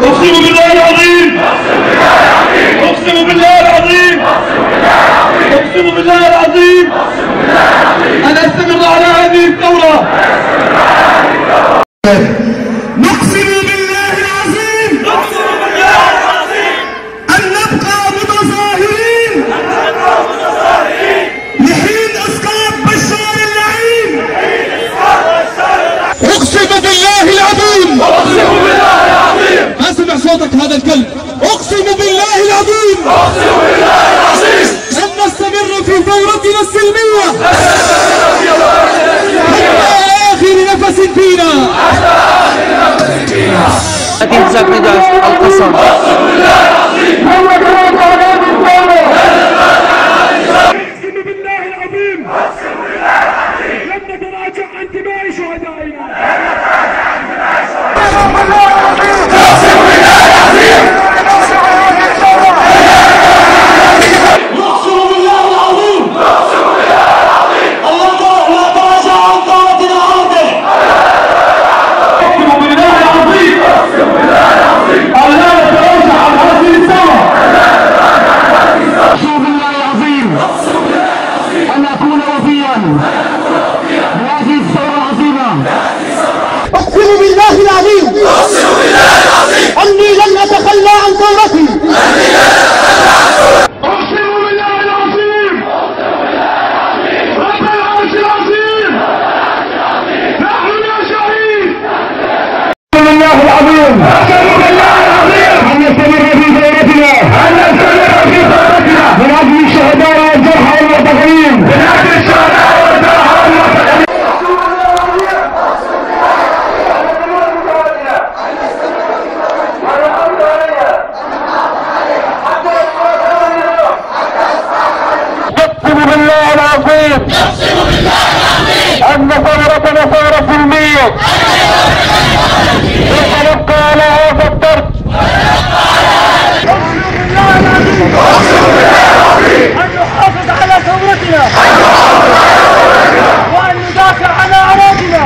أقسم بالله العظيم أقسم بالله العظيم أقسم بالله العظيم أن أستمر على هذه الثورة. نقسم بالله العظيم أن نبقى متظاهرين لحين إسقاط بشار اللعين. أقسم بالله العظيم ما سمع صوتك هذا الكلب. أقسم بالله العظيم أن نستمر في ثورتنا السلمية حتى آخر نفس فينا. لكن تساعدني القسم. أقسم بالله العظيم لن نتراجع عن دماء شهدائنا. أقسم بالله العظيم أني لن أتخلى عن ثورتي. أقسم بالله العظيم رب العرش العظيم نحن يا شهيد. أقسم بالله العظيم أن نستمر في ثورتنا من أجل الشهداء والجرحى والمعتقلين. أن ثورتنا ثورة سلمية وسنبقى على هذا الدرب. أن نحافظ على ثورتنا وأن ندافع على أراضينا.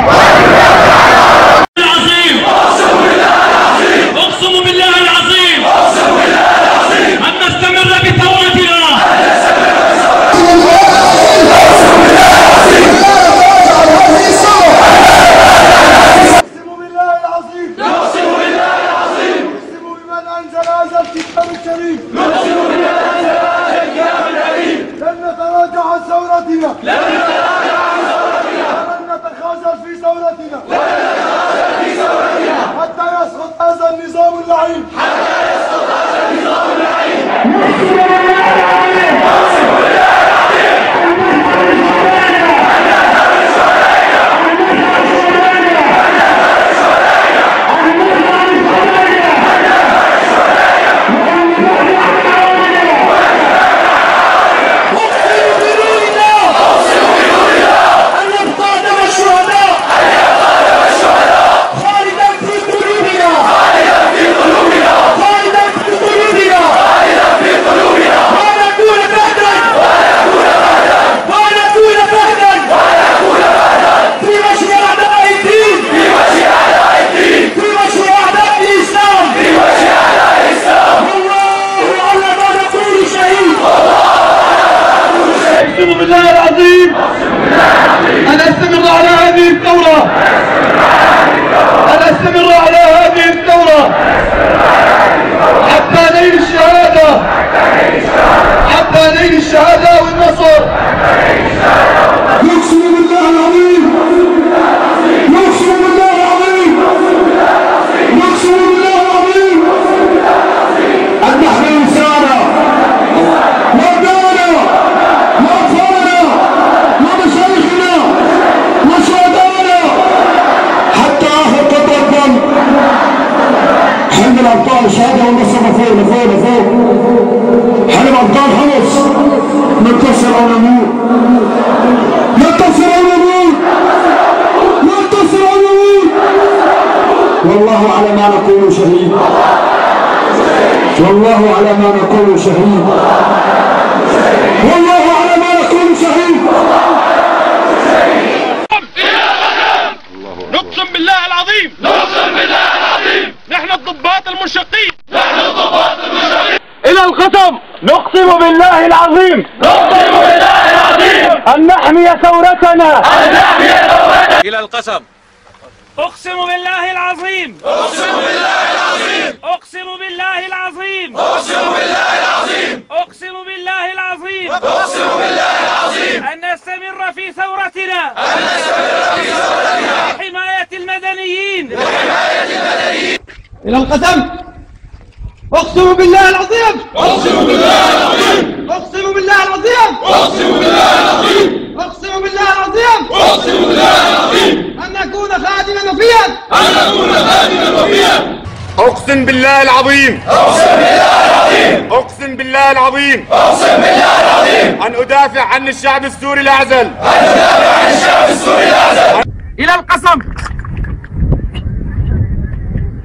أقسم بالله العظيم أن نستمر بثورتنا. لن نتخاذل في ثورتنا حتى يسقط هذا النظام اللعين. أقسم بالله العظيم أن أستمر على هذه الثورة حتى نيل الشهادة والنصر. نقسم بالله العظيم نقسم بالله العظيم نقسم بالله العظيم أن نحمي نساءنا وأبناءنا وأطفالنا ومشايخنا وشهدائنا حتى آخر قطرة دم. حلم الأبطال الشهادة والنصر فوق حلم أبطال حمص ننتصر أو نموت. والله على ما نقول شهيد. والله على ما نقول شهيد. والله على ما نقول شهيد. نقسم بالله العظيم نحن الضباط المشقين. إلى القسم نقسم بالله العظيم أن نحمي ثورتنا إلى القسم أقسم بالله العظيم أقسم بالله العظيم أن نستمر في ثورتنا لحماية المدنيين. إلى القسم أقسم بالله العظيم أقسم بالله العظيم. أقسم بالله العظيم أقسم بالله العظيم. أقسم بالله العظيم أقسم بالله العظيم. أن نكون خادما وفيا أن نكون خادما وفيا. أقسم بالله العظيم أقسم بالله العظيم. أقسم بالله العظيم أقسم بالله العظيم. أن أدافع عن الشعب السوري الأعزل أن ندافع عن الشعب السوري الأعزل. إلى القسم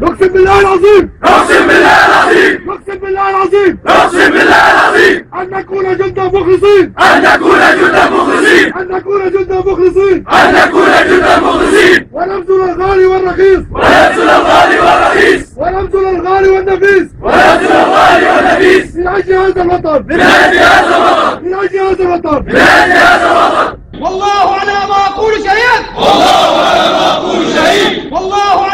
أقسم بالله العظيم أقسم بالله العظيم. أقسم بالله العظيم أقسم بالله العظيم. أن نكون جندا مخلصين أن نكون جندا مخلصين. أن نكون جندا مخلصين أن نكون جندا مخلصين. ونبذل الغالي والرخيص ونبذل الغالي والرخيص. ونبذل الغالي والنفيس ونبذل الغالي والنفيس. من أجل هذا الوطن من أجل هذا الوطن. من أجل هذا الوطن من أجل هذا الوطن. والله على ما أقول شهيد والله على ما أقول شهيد. والله